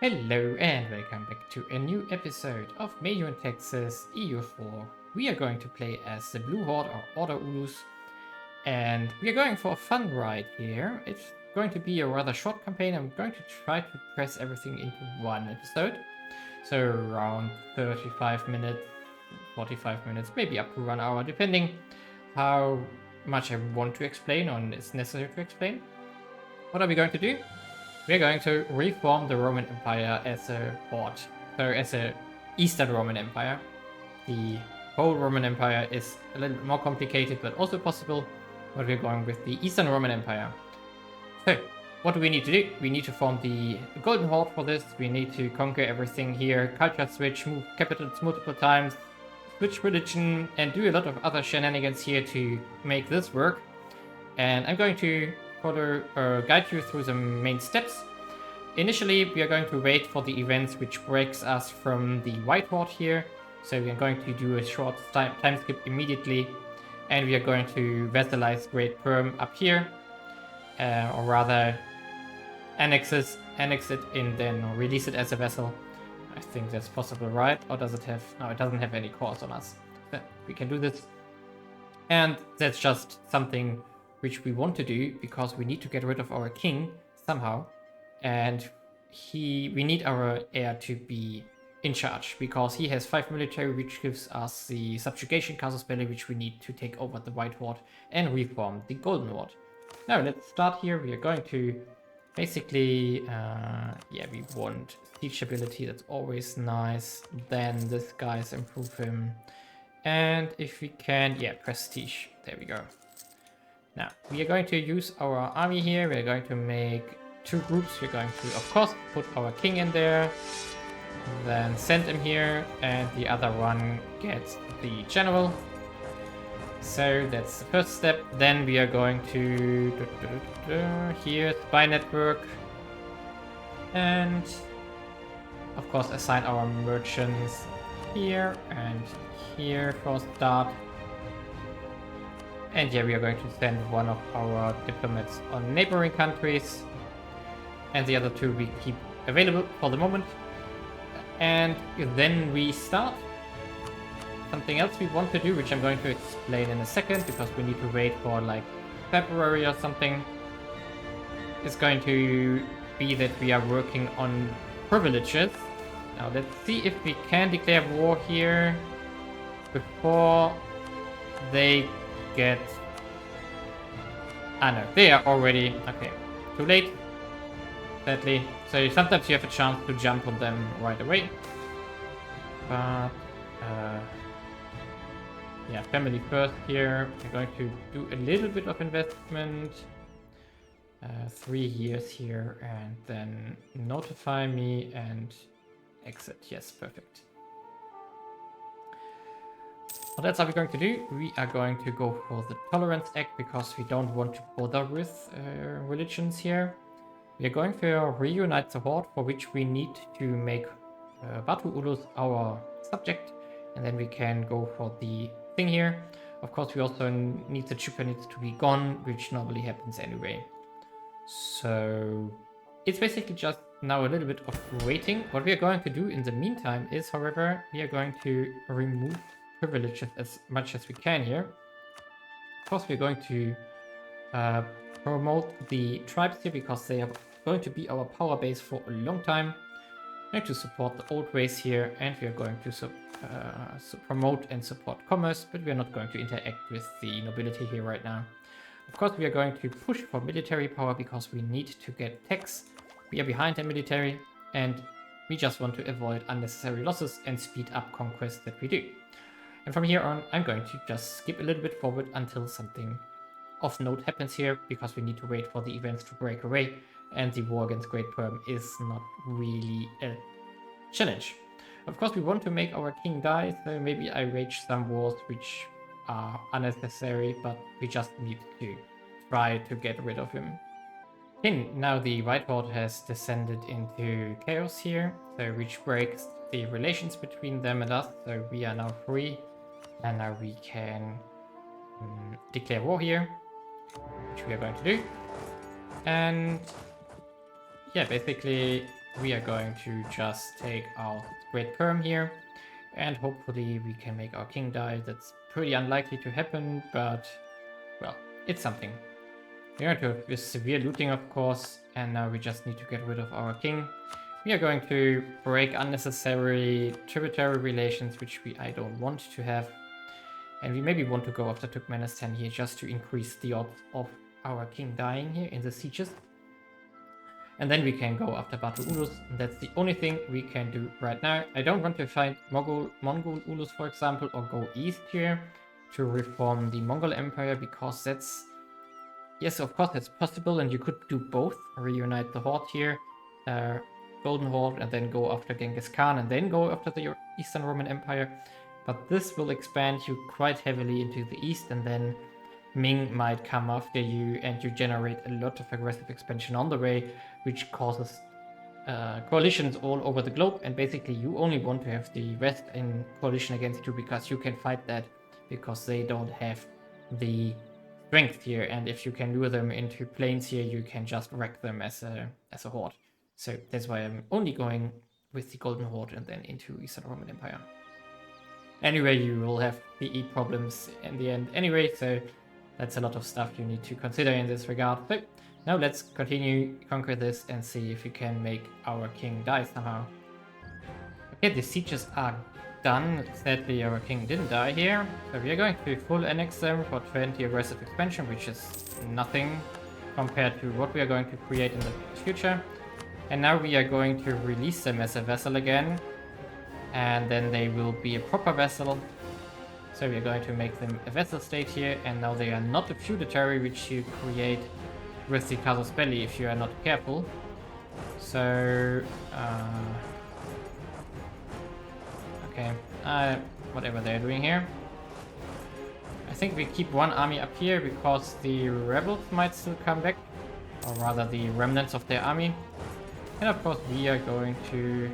Hello and welcome back to a new episode of MEIOU and Taxes EU4. We are going to play as the Blue Horde or Order Ulus, and we are going for a fun ride here. It's going to be a rather short campaign. I'm going to try to press everything into one episode. So around 35 minutes, 45 minutes, maybe up to 1 hour, depending how much I want to explain or it's necessary to explain. What are we going to do? We're going to reform the Roman Empire as a horde. So as a Eastern Roman Empire. The whole Roman Empire is a little bit more complicated, but also possible. But we're going with the Eastern Roman Empire. So, what do we need to do? We need to form the Golden Horde for this. We need to conquer everything here. Culture switch, move capitals multiple times, switch religion, and do a lot of other shenanigans here to make this work. And I'm going to guide you through the main steps. Initially, we are going to wait for the events which breaks us from the White Horde here. So we are going to do a short time skip immediately, and we are going to vassalize Great Perm up here, or rather annex it and then release it as a vassal. I think that's possible, right? Or does it have... No, it doesn't have any cores on us. But we can do this. And that's just something which we want to do because we need to get rid of our king somehow, and we need our heir to be in charge because he has 5 military, which gives us the subjugation casus belli, which we need to take over the White Horde and reform the Golden Horde. Now let's start here. We are going to basically we want siege ability. That's always nice. Then this guy's improve him, and if we can, prestige. There we go. Now, we are going to use our army here. We're going to make 2 groups. We're going to, of course, put our king in there, then send him here, and the other one gets the general. So that's the first step. Then we are going to here, spy network, and of course assign our merchants here and here for start. And we are going to send one of our diplomats on neighboring countries. And the other 2 we keep available for the moment. And then we start. Something else we want to do, which I'm going to explain in a second, because we need to wait for like February or something, is going to be that we are working on privileges. Now let's see if we can declare war here before they get... no, they are already... Okay, too late, sadly. So sometimes you have a chance to jump on them right away. But, family first here. We're going to do a little bit of investment. 3 years here, and then notify me and exit. Yes, perfect. What else are we going to do? We are going to go for the Tolerance Act because we don't want to bother with religions here. We are going to reunite the Horde, for which we need to make Batu Ulus our subject, and then we can go for the thing here. Of course, we also need the Chupa needs to be gone, which normally happens anyway. So it's basically just now a little bit of waiting. What we are going to do in the meantime is, however, we are going to remove privileges as much as we can here. Of course, we're going to promote the tribes here because they are going to be our power base for a long time. We're going to support the old race here, and we are going to promote and support commerce, but we are not going to interact with the nobility here right now. Of course, we are going to push for military power because we need to get tax. We are behind in military, and we just want to avoid unnecessary losses and speed up conquests that we do. And from here on, I'm going to just skip a little bit forward until something of note happens here, because we need to wait for the events to break away, and the war against Great Perm is not really a challenge. Of course, we want to make our king die, so maybe I wage some wars which are unnecessary, but we just need to try to get rid of him. Now the White Horde has descended into chaos here, so which breaks the relations between them and us, so we are now free. And now we can declare war here, which we are going to do. And basically we are going to just take our Great Perm here, and hopefully we can make our king die. That's pretty unlikely to happen, but, well, it's something. We're going to have severe looting, of course, and now we just need to get rid of our king. We are going to break unnecessary tributary relations, which I don't want to have. And we maybe want to go after Turkmenistan here just to increase the odds of our king dying here in the sieges. And then we can go after Batu Ulus, and that's the only thing we can do right now. I don't want to fight Mongol Ulus, for example, or go east here to reform the Mongol Empire, because that's... Yes, of course, that's possible, and you could do both. Reunite the Horde here, Golden Horde, and then go after Genghis Khan, and then go after the Eastern Roman Empire. But this will expand you quite heavily into the east, and then Ming might come after you, and you generate a lot of aggressive expansion on the way, which causes coalitions all over the globe. And basically you only want to have the West in coalition against you because you can fight that, because they don't have the strength here. And if you can lure them into plains here, you can just wreck them as a horde. So that's why I'm only going with the Golden Horde and then into Eastern Roman Empire. Anyway, you will have PE problems in the end anyway, so that's a lot of stuff you need to consider in this regard. So now let's continue, conquer this, and see if we can make our king die somehow. Okay, the sieges are done. Sadly, our king didn't die here. So we are going to full annex them for 20 aggressive expansion, which is nothing compared to what we are going to create in the future. And now we are going to release them as a vassal again. And then they will be a proper vassal. So we are going to make them a vassal state here, and now they are not a feudatory, which you create with the casus belli if you are not careful. So, okay, whatever they're doing here. I think we keep one army up here because the rebels might still come back, or rather the remnants of their army. And of course we are going to...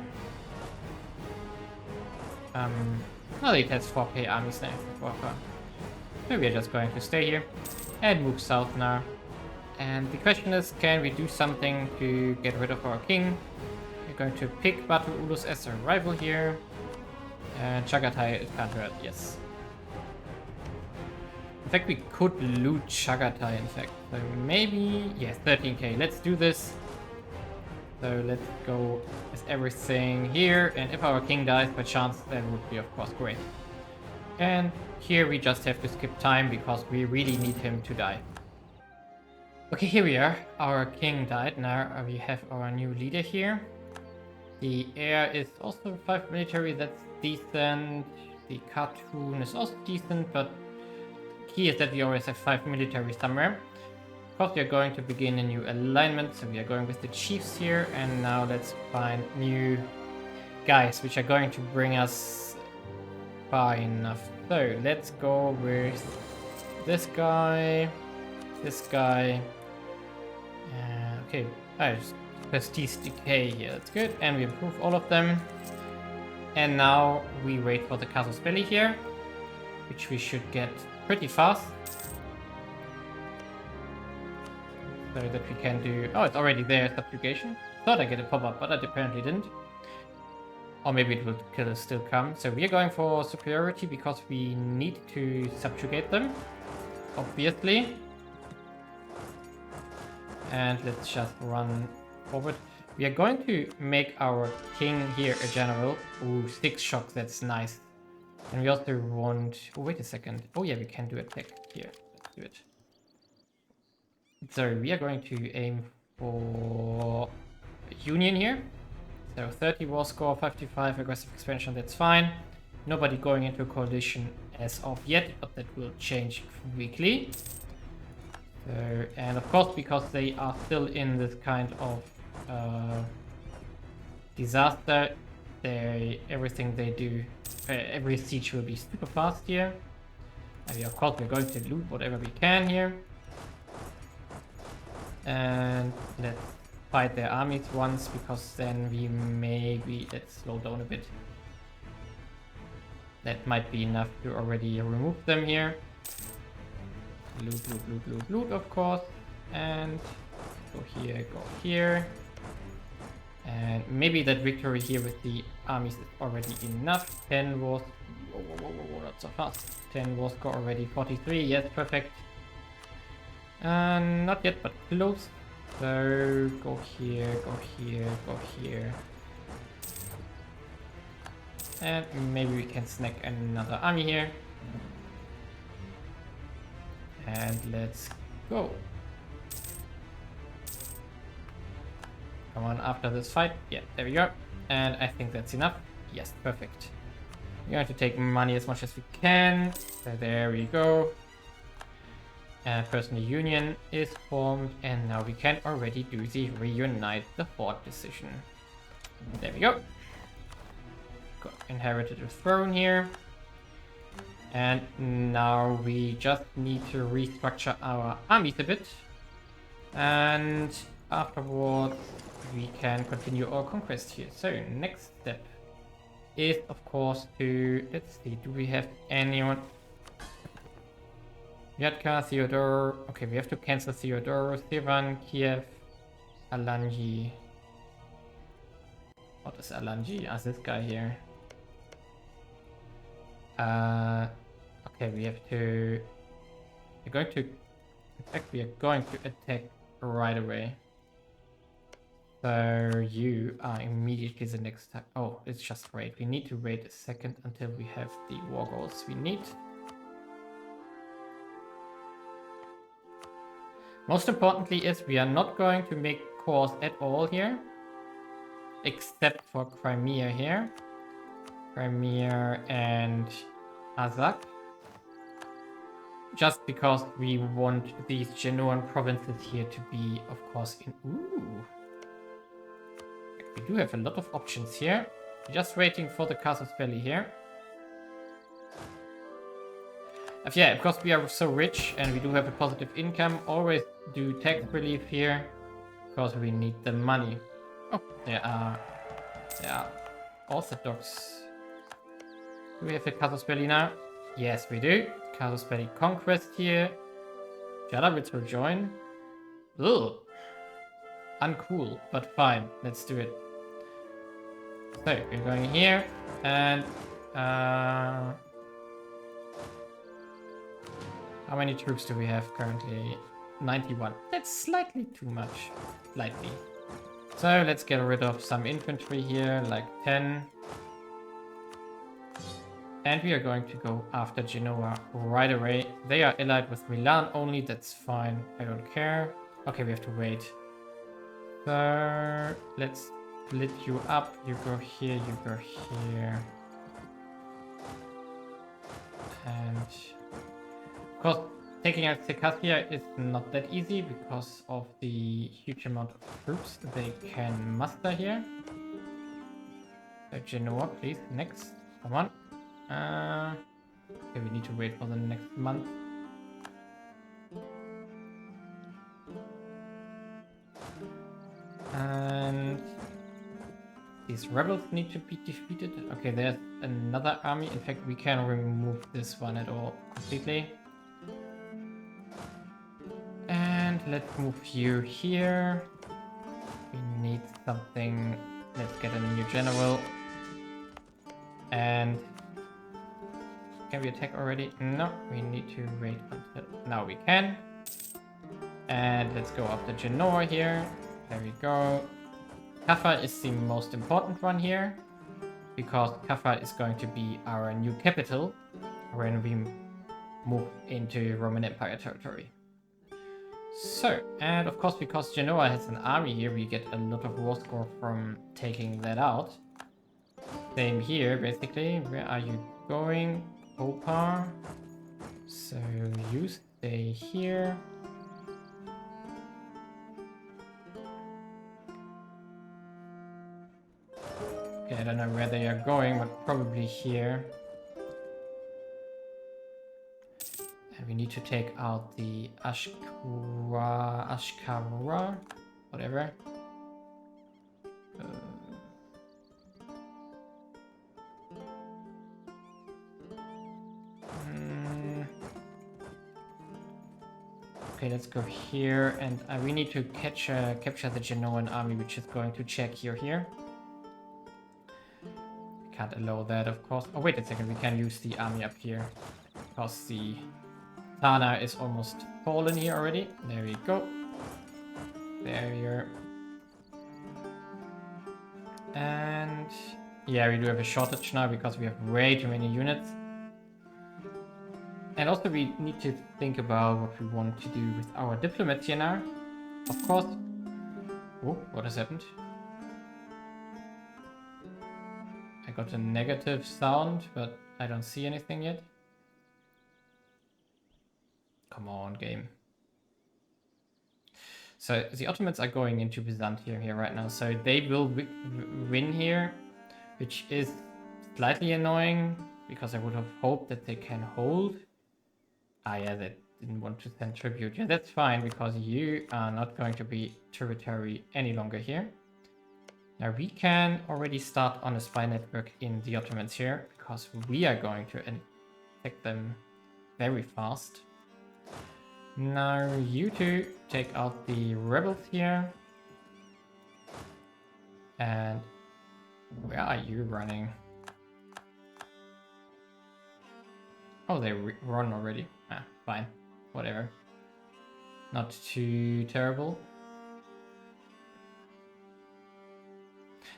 no, it has 4k armies now. So we are just going to stay here and move south now. And the question is, can we do something to get rid of our king? We're going to pick Batu Ulus as a rival here. And Chagatai, it can't hurt, yes. In fact, we could loot Chagatai, in fact. So maybe, yes, 13k. Let's do this. So let's go with everything here, and if our king dies by chance, that would be of course great. And here we just have to skip time because we really need him to die. Okay, here we are. Our king died. Now we have our new leader here. The heir is also 5 military, that's decent. The cartoon is also decent, but key is that we always have 5 military somewhere. Of course, we are going to begin a new alignment, so we are going with the chiefs here, and now let's find new guys, which are going to bring us far enough. So let's go with this guy, okay, just prestige decay here, that's good, and we improve all of them. And now we wait for the casus belli here, which we should get pretty fast. So that we can do... Oh, it's already there, subjugation. Thought I get a pop-up, but I apparently didn't. Or maybe it will still come. So we are going for superiority because we need to subjugate them, obviously. And let's just run forward. We are going to make our king here a general. Ooh, 6 shocks, that's nice. And we also want... Oh, wait a second. Oh yeah, we can do attack here. Let's do it. So we are going to aim for union here. So 30 war score, 55 aggressive expansion, that's fine. Nobody going into a coalition as of yet, but that will change quickly. So, and of course, because they are still in this kind of disaster, everything they do, every siege will be super fast here. And of course, we're going to loot whatever we can here. And let's fight their armies once, because then we let's slow down a bit. That might be enough to already remove them here. Loot, loot, loot, loot, loot, of course. And go here, And maybe that victory here with the armies is already enough. 10 wars. Whoa, not so fast. 10 war score already. 43. Yes, perfect. Not yet, but close. So go here, go here, go here. And maybe we can snack another army here. And let's go. Come on, after this fight. Yeah, there we go. And I think that's enough. Yes, perfect. We're going to take money as much as we can. So there we go. Personal union is formed. And now we can already do the reunite the Horde decision. There we go. Got inherited a throne here. And now we just need to restructure our armies a bit. And afterwards we can continue our conquest here. So next step is of course to, let's see, do we have anyone? Yatka, Theodore. Okay, we have to cancel Theodore, Sivan, Kiev, Alanji. What is Alanji? Ah, this guy here. Okay, we have to. We're going to. In fact, we are going to attack right away. So you are immediately the next time. Oh, it's just wait. We need to wait a second until we have the war goals we need. Most importantly is we are not going to make cores at all here. Except for Crimea here. Crimea and Azak. Just because we want these Genoan provinces here to be, of course, in... Ooh. We do have a lot of options here. Just waiting for the Casus Belli here. Yeah, because we are so rich and we do have a positive income, always do tax relief here. Because we need the money. Oh, there are Orthodox. Do we have a Casus Belli now? Yes, we do. Casus Belli conquest here. Jadawitz will join. Ugh. Uncool, but fine. Let's do it. So, we're going here, and how many troops do we have currently? 91. That's slightly too much. Slightly. So, let's get rid of some infantry here, like 10. And we are going to go after Genoa right away. They are allied with Milan only, that's fine. I don't care. Okay, we have to wait. So, let's split you up. You go here, you go here. And of course, taking out Circassia is not that easy because of the huge amount of troops they can muster here. So Genoa, please, next. Come on. Okay, we need to wait for the next month. And these rebels need to be defeated. Okay, there's another army. In fact, we can remove this one at all completely. And let's move you here. We need something. Let's get a new general. And can we attack already? No, we need to wait until now we can. And let's go after Genoa here. There we go. Kaffa is the most important one here, because Kaffa is going to be our new capital when we move into Roman Empire territory. So, and of course, because Genoa has an army here, we get a lot of war score from taking that out. Same here, basically. Where are you going? Opar. So you stay here. Okay, I don't know where they are going, but probably here. And we need to take out the Ashkara, whatever. Okay, let's go here, and we need to capture the Genoan army, which is going to check here. Can't allow that, of course. Oh, wait a second, we can use the army up here, because the Tana is almost fallen here already. There we go. There we are. And yeah, we do have a shortage now because we have way too many units. And also we need to think about what we want to do with our diplomats here now. Of course. Oh, what has happened? I got a negative sound, but I don't see anything yet. Come on, game. So the Ottomans are going into Byzantium here right now, so they will win here, which is slightly annoying because I would have hoped that they can hold. Ah yeah, they didn't want to send tribute. Yeah, that's fine because you are not going to be territory any longer here. Now we can already start on a spy network in the Ottomans here because we are going to attack them very fast. Now you two take out the rebels here. And where are you running? Oh, they run already. Ah, fine. Whatever. Not too terrible.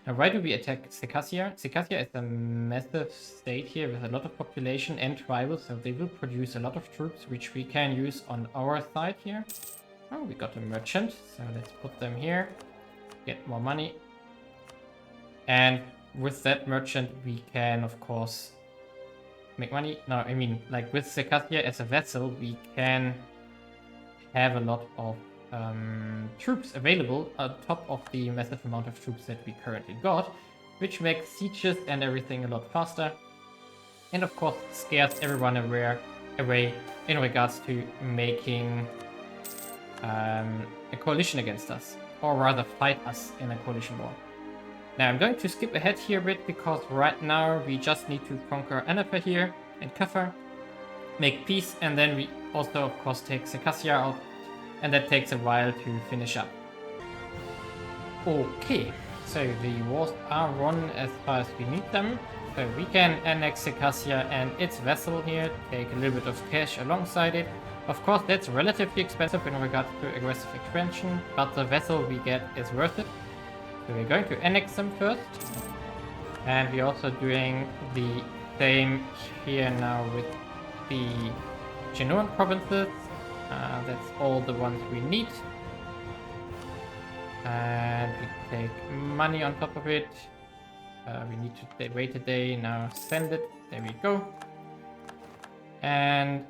Now, why do we attack Circassia? Circassia is a massive state here with a lot of population and tribal, so they will produce a lot of troops, which we can use on our side here. Oh, we got a merchant, so let's put them here. Get more money. And with that merchant, we can, of course, make money. No, I mean, like with Circassia as a vassal, we can have a lot of troops available on top of the massive amount of troops that we currently got, which makes sieges and everything a lot faster. And of course, scares everyone away in regards to making a coalition against us, or rather fight us in a coalition war. Now I'm going to skip ahead here a bit because right now we just need to conquer Anapa here and Kafar, make peace, and then we also of course take Circassia out, and that takes a while to finish up. Okay, so the wars are run as far as we need them, so we can annex Circassia and its vassal here, take a little bit of cash alongside it. Of course that's relatively expensive in regards to aggressive expansion, but the vassal we get is worth it. So we're going to annex them first, and we're also doing the same here now with the Genoan provinces. That's all the ones we need. And we take money on top of it. We need to wait a day, now send it. There we go. And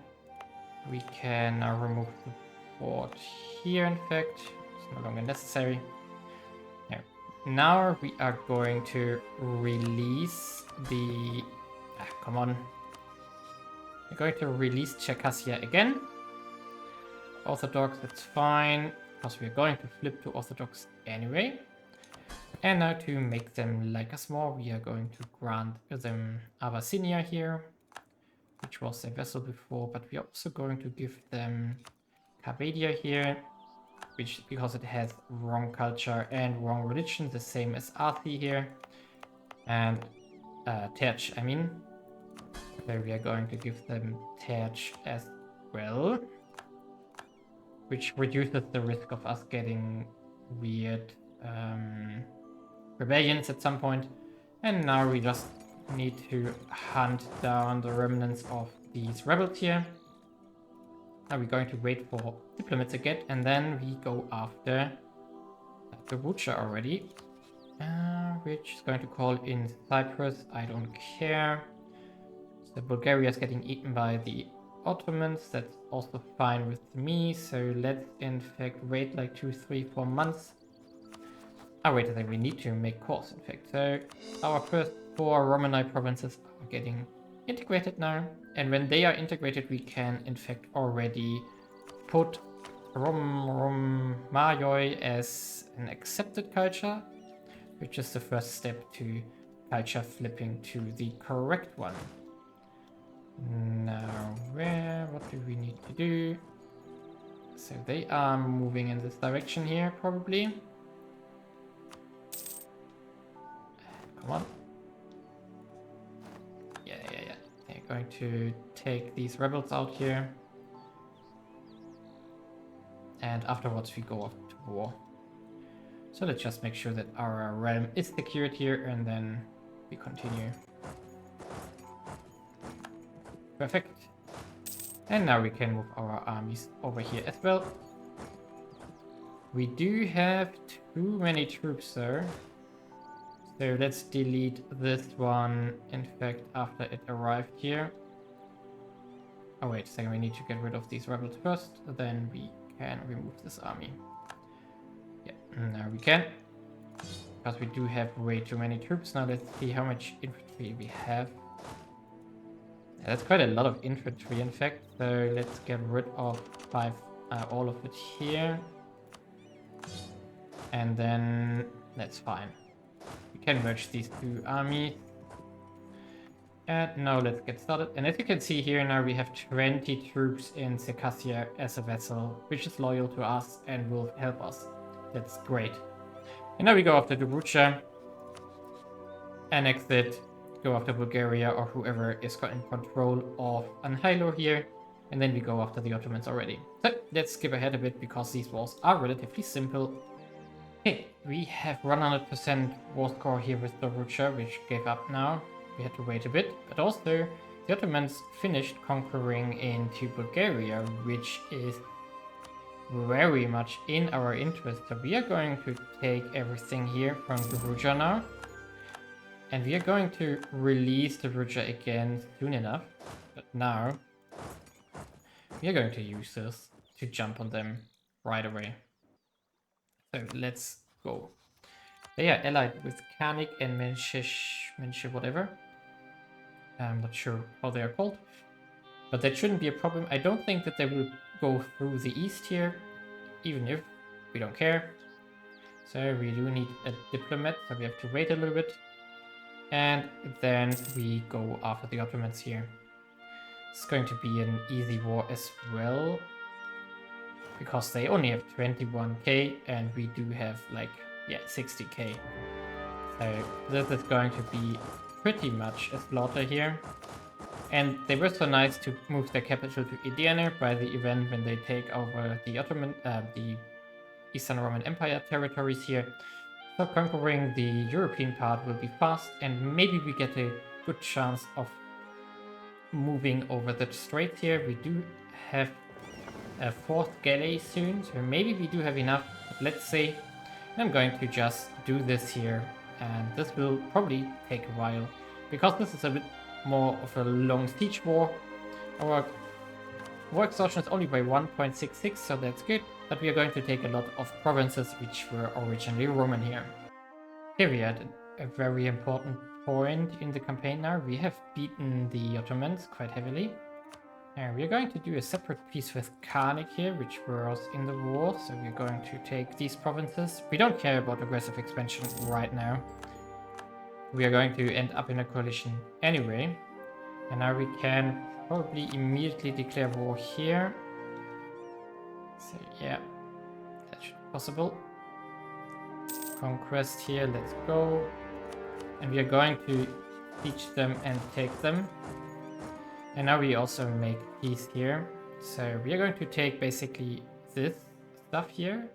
we can now remove the port here, in fact. It's no longer necessary. Now we are going to release the... come on. We're going to release Circassia again. Orthodox, that's fine, because we're going to flip to Orthodox anyway. And now to make them like us more, we are going to grant them Abyssinia here, which was a vassal before, but we're also going to give them Carbadia here, which because it has wrong culture and wrong religion, the same as Arthi here, and Terj, I mean. So we are going to give them Terj as well, which reduces the risk of us getting weird rebellions at some point. And now we just need to hunt down the remnants of these rebels here. Now we're going to wait for diplomats again, and then we go after the Butcher already, which is going to call in Cyprus. I don't care. So Bulgaria is getting eaten by the Ottomans. That's also fine with me. So let's in fact wait like 2, 3, 4 months. Oh wait, I think we need to make course in fact. So our first 4 Romanite provinces are getting integrated now, and when they are integrated we can in fact already put MEIOU as an accepted culture, which is the first step to culture flipping to the correct one. Now what do we need to do? So they are moving in this direction here, probably. Come on. Yeah. They're going to take these rebels out here. And afterwards we go off to war. So let's just make sure that our realm is secured here, and then we continue. Perfect. And now we can move our armies over here as well. We do have too many troops there. So let's delete this one, in fact, after it arrived here. Oh wait a second, we need to get rid of these rebels first, then we can remove this army. Yeah, now we can. Because we do have way too many troops. Now let's see how much infantry we have. Yeah, that's quite a lot of infantry, in fact. So let's get rid of all of it here. And then that's fine. We can merge these two armies. And now let's get started. And as you can see here, now we have 20 troops in Circassia as a vassal, which is loyal to us and will help us. That's great. And now we go after Dobruja, annex it, go after Bulgaria or whoever is in control of Anhilo here, and then we go after the Ottomans already. So let's skip ahead a bit because these wars are relatively simple. Okay, we have 100% war score here with Dobruja, which gave up now. We had to wait a bit, but also the Ottomans finished conquering into Bulgaria, which is very much in our interest. So we are going to take everything here from Dobruja now, and we are going to release Dobruja again soon enough. But now we are going to use this to jump on them right away. So let's go. They are allied with Karnik and Menche whatever. I'm not sure how they are called, but that shouldn't be a problem. I don't think that they will go through the east here, even if we don't care. So we do need a diplomat, so we have to wait a little bit. And then we go after the Ottomans here. It's going to be an easy war as well, because they only have 21k and we do have like, yeah, 60k. So this is going to be pretty much a slaughter here. And they were so nice to move their capital to Edirne by the event when they take over the the Eastern Roman Empire territories here. So conquering the European part will be fast, and maybe we get a good chance of moving over the straits here. We do have a 4th galley soon, so maybe we do have enough, but let's see. I'm going to just do this here, and this will probably take a while, because this is a bit more of a long siege war. Our war exhaustion is only by 1.66, so that's good, but we are going to take a lot of provinces which were originally Roman here. Here we are at a very important point in the campaign now. We have beaten the Ottomans quite heavily. And we are going to do a separate piece with Karnik here, which was in the war, so we're going to take these provinces. We don't care about aggressive expansion right now. We are going to end up in a coalition anyway. And now we can probably immediately declare war here. So yeah, that should be possible. Conquest here, let's go. And we are going to siege them and take them. And now we also make peace here. So we are going to take basically this stuff here,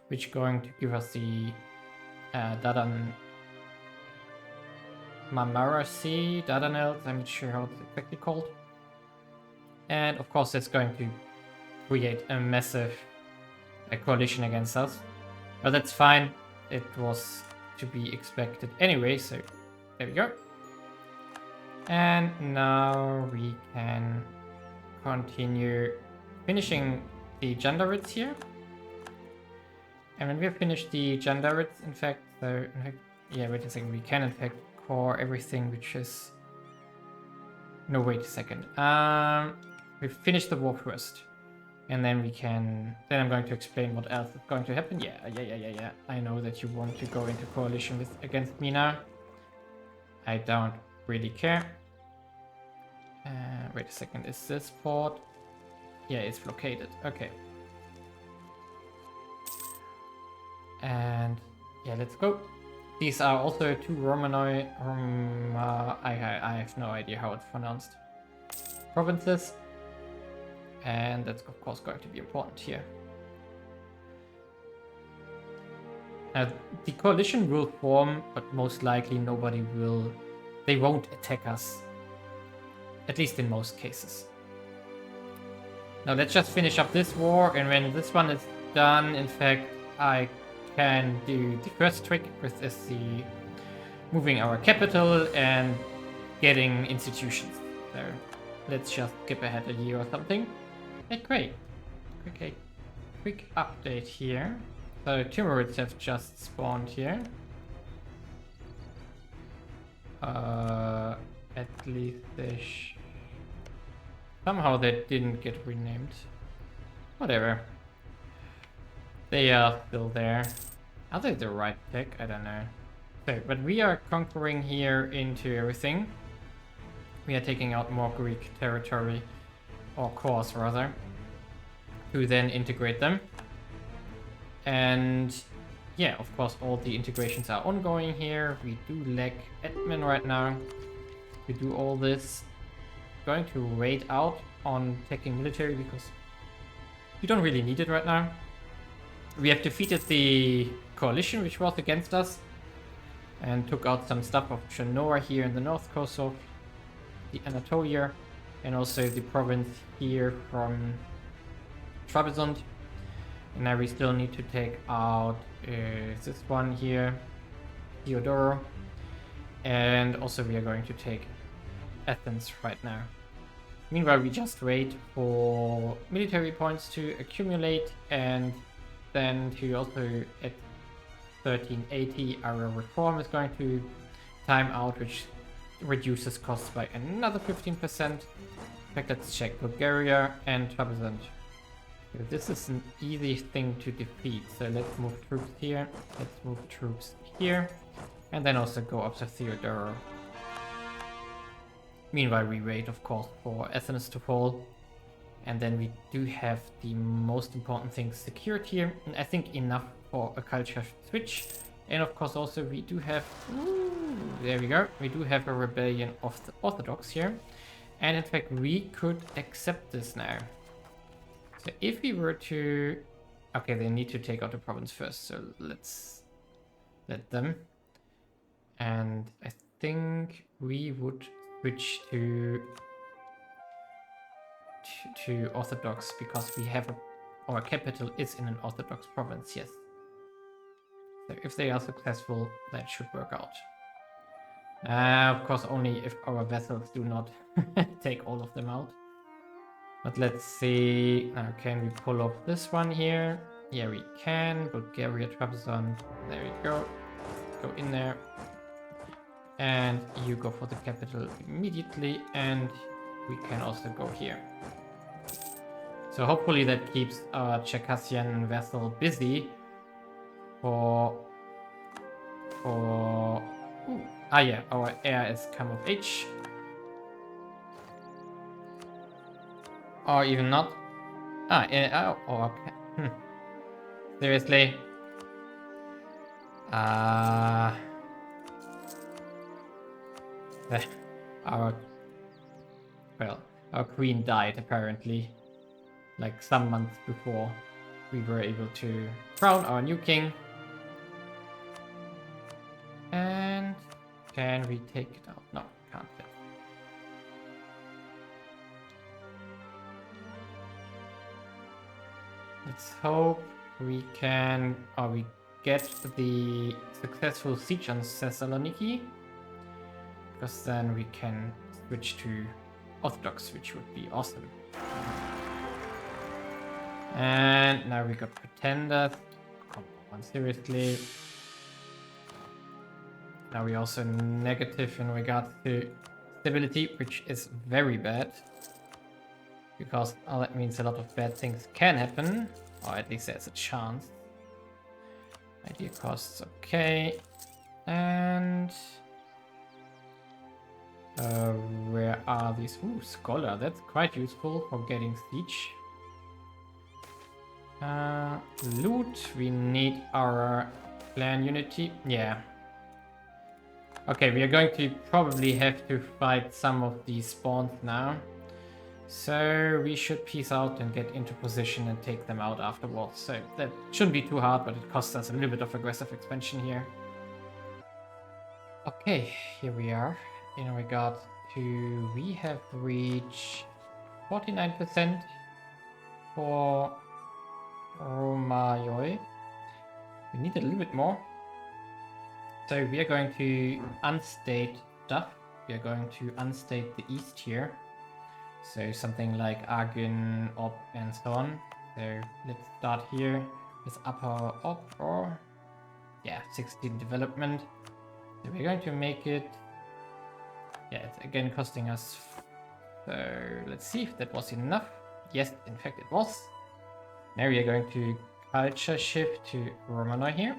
which is going to give us the Dadan Mamarasi, Dardanelles, I'm not sure how it's exactly called. And of course that's going to create a massive coalition against us. But that's fine, it was to be expected anyway, so there we go. And now we can continue finishing the Jandarits here. And when we have finished the Jandarits, in fact, yeah, wait a second, we can in fact core everything which is... No, wait a second. We finished the war first. And then we can... Then I'm going to explain what else is going to happen. Yeah. I know that you want to go into coalition against me now. I don't really care. Wait a second, is this port? Yeah, it's blockaded. Okay. And yeah, let's go. These are also two Romanoi. I have no idea how it's pronounced. Provinces. And that's of course going to be important here. Now, the coalition will form, but most likely nobody will... They won't attack us. At least in most cases. Now let's just finish up this war, and when this one is done, in fact, I can do the first trick, which is the moving our capital and getting institutions. So let's just skip ahead a year or something. Okay, great. Quick update here. So Timurids have just spawned here. At least they somehow they didn't get renamed. Whatever. They are still there. Are they the right pick? I don't know. Okay, but we are conquering here into everything. We are taking out more Greek territory, or cores rather, to then integrate them. And yeah, of course, all the integrations are ongoing here. We do lack admin right now. We do all this. Going to wait out on taking military because we don't really need it right now. We have defeated the coalition which was against us and took out some stuff of Genoa here in the north coast of the Anatolia, and also the province here from Trebizond. And now we still need to take out this one here, Theodoro, and also we are going to take Athens right now. Meanwhile, we just wait for military points to accumulate, and then to also at 1380 our reform is going to time out, which reduces costs by another 15%. In fact, let's check Bulgaria and Trebizond. This is an easy thing to defeat, so let's move troops here, let's move troops here, and then also go up to Theodoro. Meanwhile, we wait, of course, for Athens to fall, and then we do have the most important things secured here, and I think enough for a culture switch. And of course also we do have, there we go, we do have a rebellion of the Orthodox here, and in fact we could accept this now. So if we were to... Okay, they need to take out the province first, so let's let them. And I think we would switch to Orthodox because we have our capital is in an Orthodox province, yes. So if they are successful, that should work out. Of course, only if our vessels do not take all of them out. But let's see, can we pull off this one here? Yeah, we can. Bulgaria, Trebizond, there we go. Go in there. And you go for the capital immediately, and we can also go here. So hopefully that keeps our Circassian vessel busy for yeah, our heir is come of age. Or even not. Okay. Seriously? Our queen died apparently, like some months before we were able to crown our new king. And can we take it out? No, can't. Let's hope we can, or we get the successful siege on Thessaloniki, because then we can switch to Orthodox, which would be awesome. And now we got pretenders. Come on, seriously. Now we also negative in regards to stability, which is very bad. Because that means a lot of bad things can happen, or at least there's a chance. Idea costs, okay. And where are these? Ooh, Scholar, that's quite useful for getting siege. Loot. We need our clan unity. Yeah. Okay, we are going to probably have to fight some of these spawns now. So we should peace out and get into position and take them out afterwards. So that shouldn't be too hard, but it costs us a little bit of aggressive expansion here. Okay, here we are. In regard to, we have reached 49% for Romayoi. We need a little bit more. So we are going to unstate stuff. We are going to unstate the east here. So something like Argun, Ob, and so on. So let's start here with upper Ob, or yeah, 16 development. So we're going to make it. Yeah, it's again costing us. So let's see if that was enough. Yes, in fact it was. Now we are going to culture shift to Romanoi here.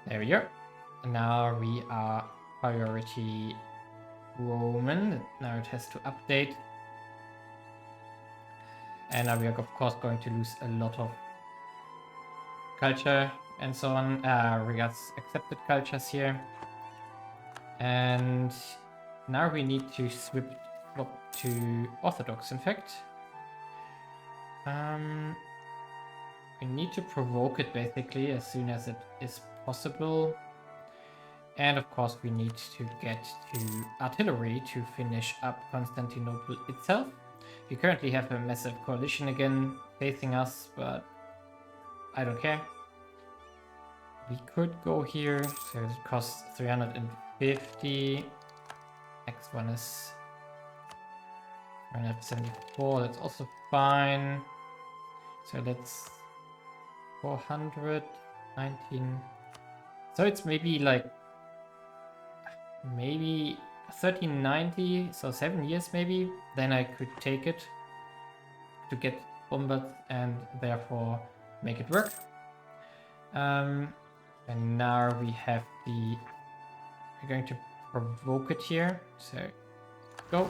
There we go. And now we are priority Roman. Now it has to update. And now we are of course going to lose a lot of culture and so on. Regards accepted cultures here. And now we need to swap to Orthodox, in fact. We need to provoke it basically as soon as it is possible. And of course we need to get to artillery to finish up Constantinople itself. We currently have a massive coalition again facing us, but I don't care. We could go here, so it costs 350. Next one is 174, that's also fine. So that's 419. So it's maybe like, maybe 1390, so 7 years maybe. Then I could take it to get bombarded and therefore make it work. And now we have we're going to provoke it here. So go.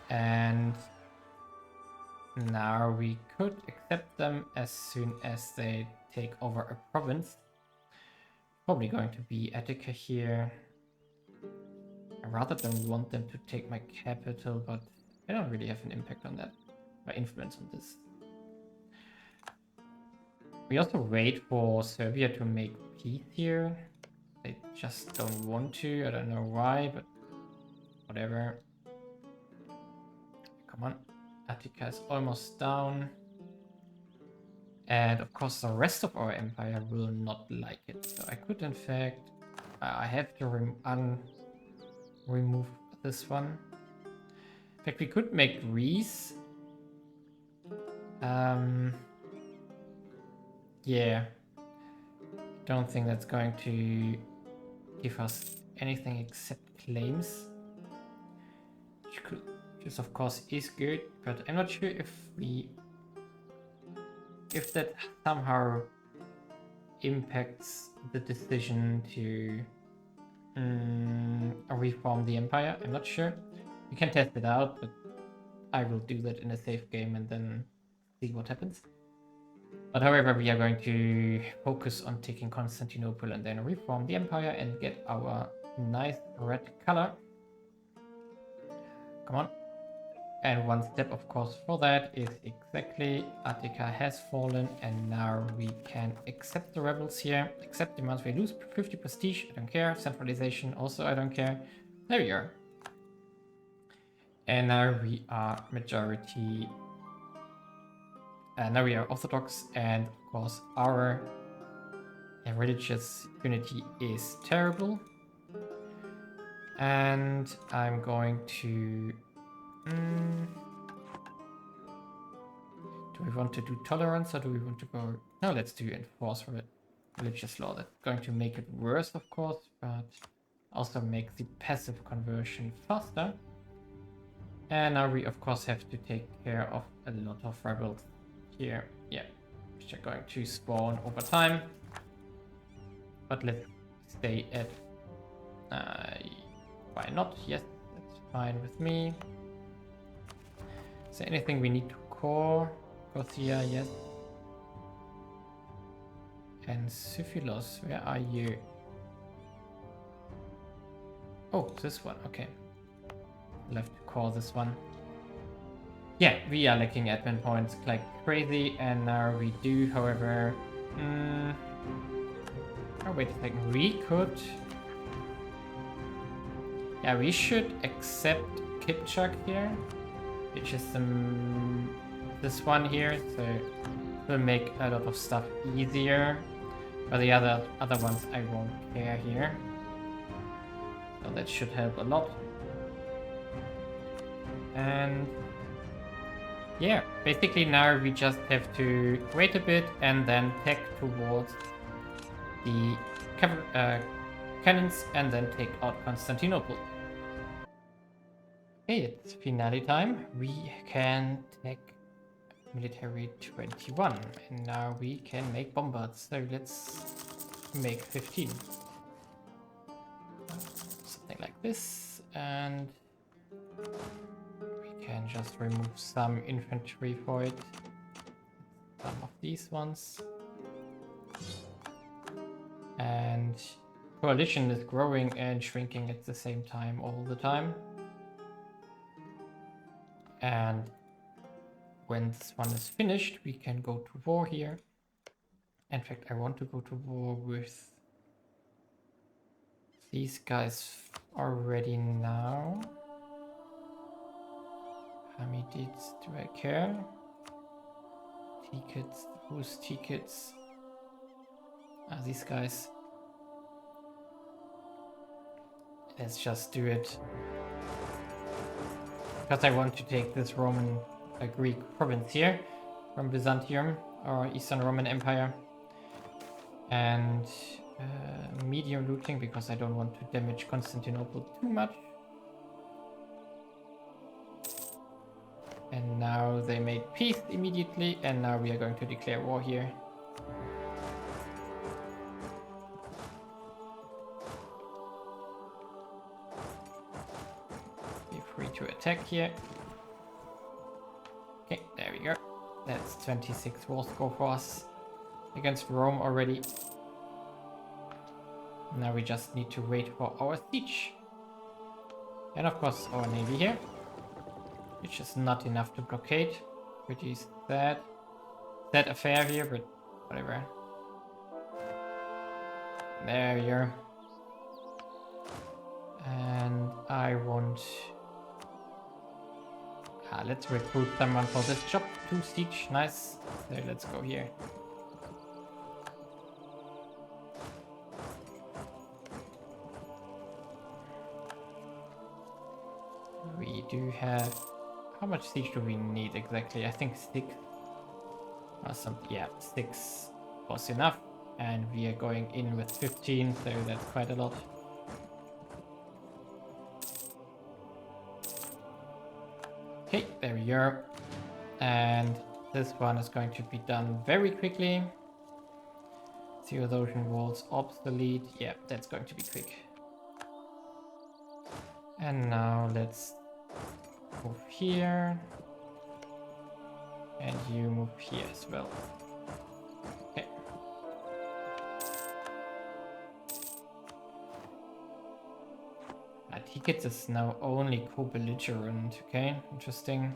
And now we could accept them as soon as they take over a province. Probably going to be Attica here. I rather don't want them to take my capital, but I don't really have an impact on that, or influence on this. We also wait for Serbia to make peace here. They just don't want to, I don't know why, but whatever. Come on, Attica is almost down. And of course the rest of our empire will not like it. So I could in fact, I have to remove this one. In fact, we could make Greece. Yeah. Don't think that's going to give us anything except claims. Which of course is good, but I'm not sure if that somehow impacts the decision to reform the empire. I'm not sure. We can test it out, but I will do that in a safe game and then see what happens. But however, we are going to focus on taking Constantinople and then reform the empire and get our nice red color. Come on. And one step, of course, for that is exactly Attica has fallen, and now we can accept the rebels here. Accept demands. We lose 50 prestige. I don't care. Centralization also, I don't care. There we are. And now we are majority. Now we are Orthodox, and of course our religious unity is terrible. And I'm going to. Do we want to do tolerance or do we want to go? No, let's do enforce religious law. That's going to make it worse, of course, but also make the passive conversion faster. And now we, of course, have to take care of a lot of rebels here. Yeah, which are going to spawn over time. But let's stay at. Why not? Yes, that's fine with me. Is there anything we need to core? Gothia, yes. And Syphilos, where are you? Oh, this one, okay. I'll have to call this one. Yeah, we are lacking admin points like crazy, and now we do, however... Oh, wait a second, we could... Yeah, we should accept Kipchak here, which is this one here, so it will make a lot of stuff easier. But the other ones I won't care here. So that should help a lot. And yeah, basically now we just have to wait a bit and then tech towards the cannons and then take out Constantinople. Okay, it's finale time. We can take military 21 and now we can make bombards. So let's make 15. Something like this, and we can just remove some infantry for it. Some of these ones. And coalition is growing and shrinking at the same time all the time. And when this one is finished, we can go to war here. In fact, I want to go to war with these guys already now. How many deeds do I care? Tickets, who's tickets? Ah, these guys. Let's just do it. Because I want to take this Roman Greek province here from Byzantium or Eastern Roman Empire. And medium looting because I don't want to damage Constantinople too much. And now they made peace immediately, and now we are going to declare war here. Be free to attack here. Okay, there we go. That's 26 war score for us against Rome already. Now we just need to wait for our siege. And of course our navy here, which is not enough to blockade. Pretty sad affair here, but whatever. There we go. And I want... let's recruit someone for this job. 2 siege, nice. So let's go here. We do have... How much siege do we need exactly? I think 6. Or yeah, 6 was enough. And we are going in with 15, so that's quite a lot. Okay, there we go. And this one is going to be done very quickly. Theodosian walls obsolete. Yeah, that's going to be quick. And now let's move here. And you move here as well. Okay. Tickets is now only co-belligerent. Okay, interesting.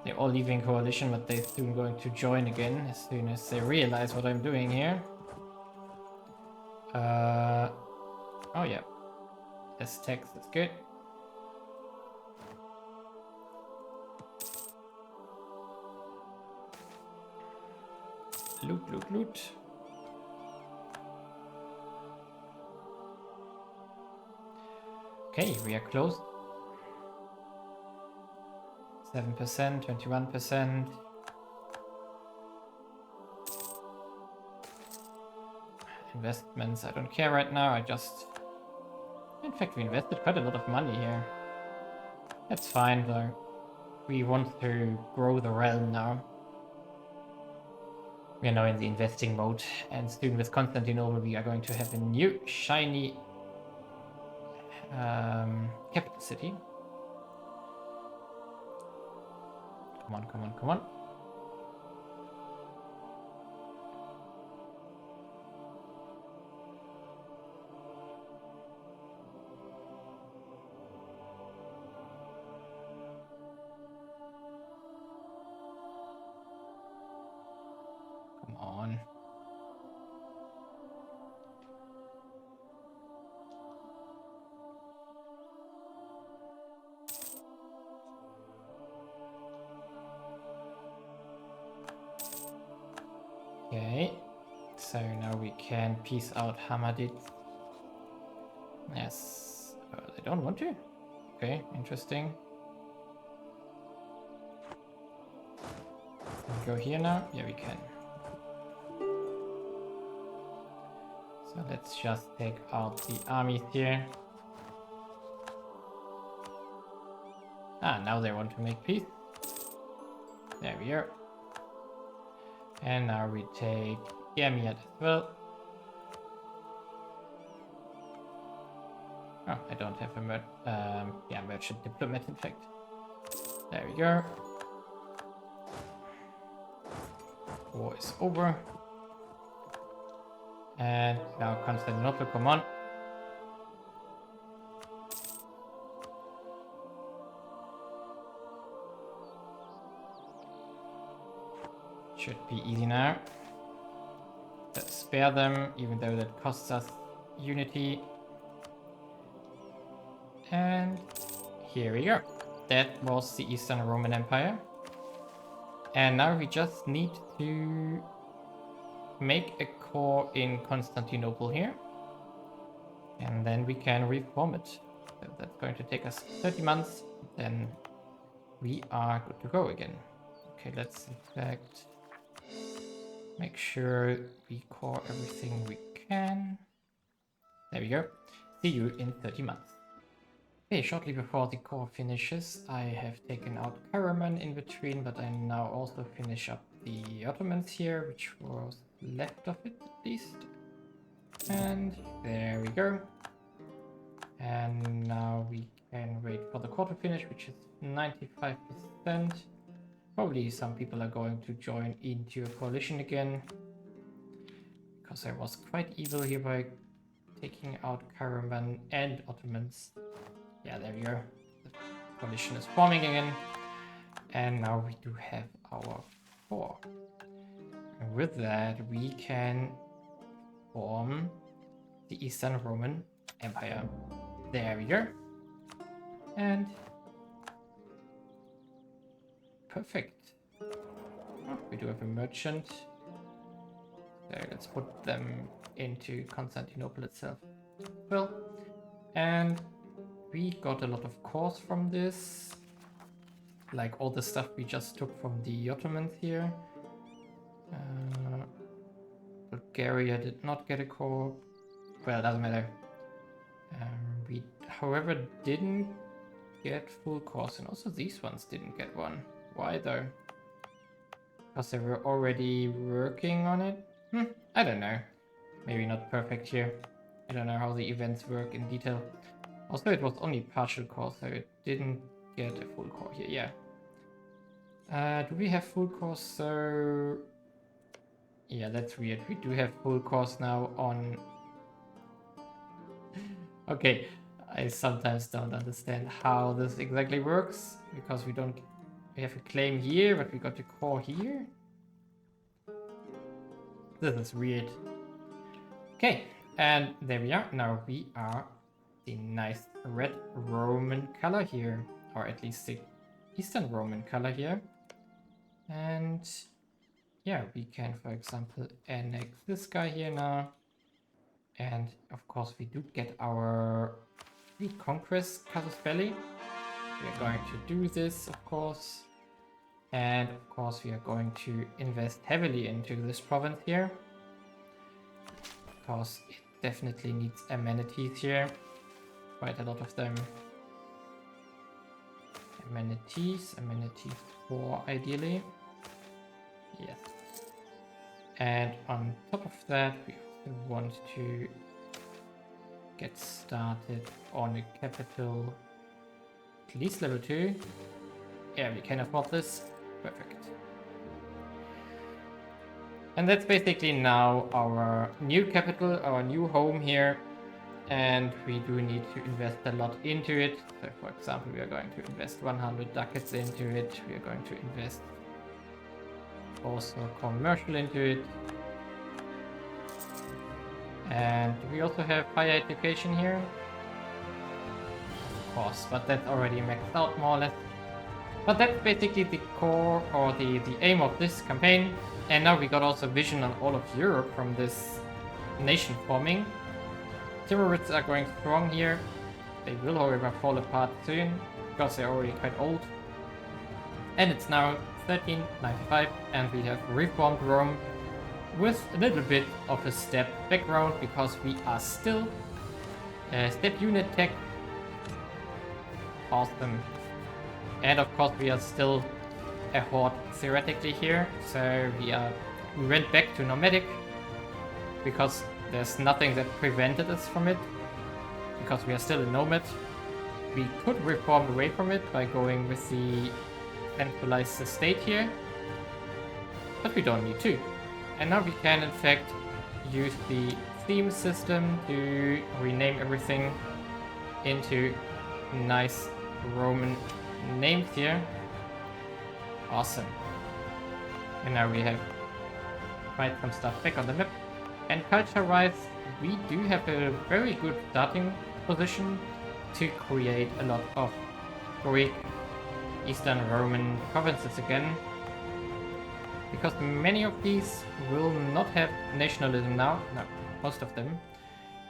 They're all leaving coalition, but they're soon going to join again as soon as they realize what I'm doing here. Oh yeah. This text is good. Loot, loot, loot. Okay, we are close. 7%, 21%. Investments, I don't care right now. In fact, we invested quite a lot of money here. That's fine though. We want to grow the realm now. We are now in the investing mode, and soon with Constantinople we are going to have a new shiny capital city. Come on, come on, come on. Come on. Okay, so now we can piece out Hamadid. Yes, they don't want to. Okay, interesting. Can we go here now? Yeah, we can. So let's just take out the armies here. Ah, now they want to make peace. There we are. And now we take Gamiat as well. Oh, I don't have a merchant diplomat in fact. There we go. War is over. And now Constantinople, come on. Should be easy now. Let's spare them, even though that costs us unity. And here we go. That was the Eastern Roman Empire. And now we just need to make a core in Constantinople here. And then we can reform it. So that's going to take us 30 months. Then we are good to go again. Okay, let's in fact make sure we core everything we can. There we go. See you in 30 months. Okay, shortly before the core finishes, I have taken out Crimean in between, but I now also finish up the Ottomans here, which was left of it at least. And there we go. And now we can wait for the core to finish, which is 95%. Probably some people are going to join into a coalition again, because I was quite evil here by taking out Crimean and Ottomans. Yeah, there we go. The coalition is forming again. And now we do have our core. And with that, we can form the Eastern Roman Empire. There we go. And perfect. Oh, we do have a merchant. So let's put them into Constantinople itself. Well, and we got a lot of cores from this. Like all the stuff we just took from the Ottomans here. Bulgaria did not get a core. Well, it doesn't matter. We, however, didn't get full cores, and also these ones didn't get one. Why though? Because they were already working on it? I don't know. Maybe not perfect here. I don't know how the events work in detail. Also, it was only partial core, so it didn't get a full core here. Yeah. Do we have full cores? So yeah, that's weird. We do have full cores now on. Okay, I sometimes don't understand how this exactly works, because we have a claim here, but we got a core here. This is weird. Okay, and there we are. Now we are the nice red Roman color here, or at least the Eastern Roman color here. And yeah, we can, for example, annex this guy here now. And of course, we do get our reconquest casus belli. We are going to do this, of course. And of course, we are going to invest heavily into this province here, because it definitely needs amenities here. Quite a lot of them. Amenities 4 ideally. Yes. And on top of that, we also want to get started on a capital, at least level 2. Yeah, we can afford this. Perfect. And that's basically now our new capital, our new home here. And we do need to invest a lot into it. So for example, we are going to invest 100 ducats into it. We are going to invest also commercial into it. And we also have higher education here. Of course, but that's already maxed out more or less. But that's basically the core or the aim of this campaign. And now we got also vision on all of Europe from this nation forming. Terrorists are going strong here. They will, however, fall apart soon because they're already quite old. And it's now 1395 and we have reformed Rome with a little bit of a step background because we are still step unit tech. Awesome. And of course we are still a horde theoretically here. So we went back to nomadic because there's nothing that prevented us from it, because we are still a nomad. We could reform away from it by going with the centralized state here, but we don't need to. And now we can in fact use the theme system to rename everything into nice Roman names here. Awesome. And now we have quite some stuff back on the map. And culture-wise, we do have a very good starting position to create a lot of Greek, Eastern Roman provinces again. Because many of these will not have nationalism now, no, most of them.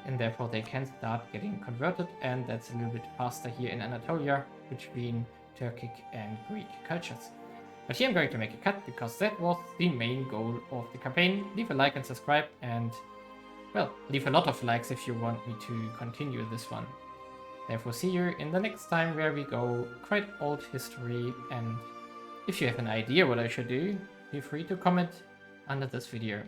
And therefore they can start getting converted, and that's a little bit faster here in Anatolia between Turkic and Greek cultures. But here I'm going to make a cut because that was the main goal of the campaign. Leave a like and subscribe, and well, leave a lot of likes if you want me to continue this one. Therefore, see you in the next time where we go quite old history, and if you have an idea what I should do, feel free to comment under this video.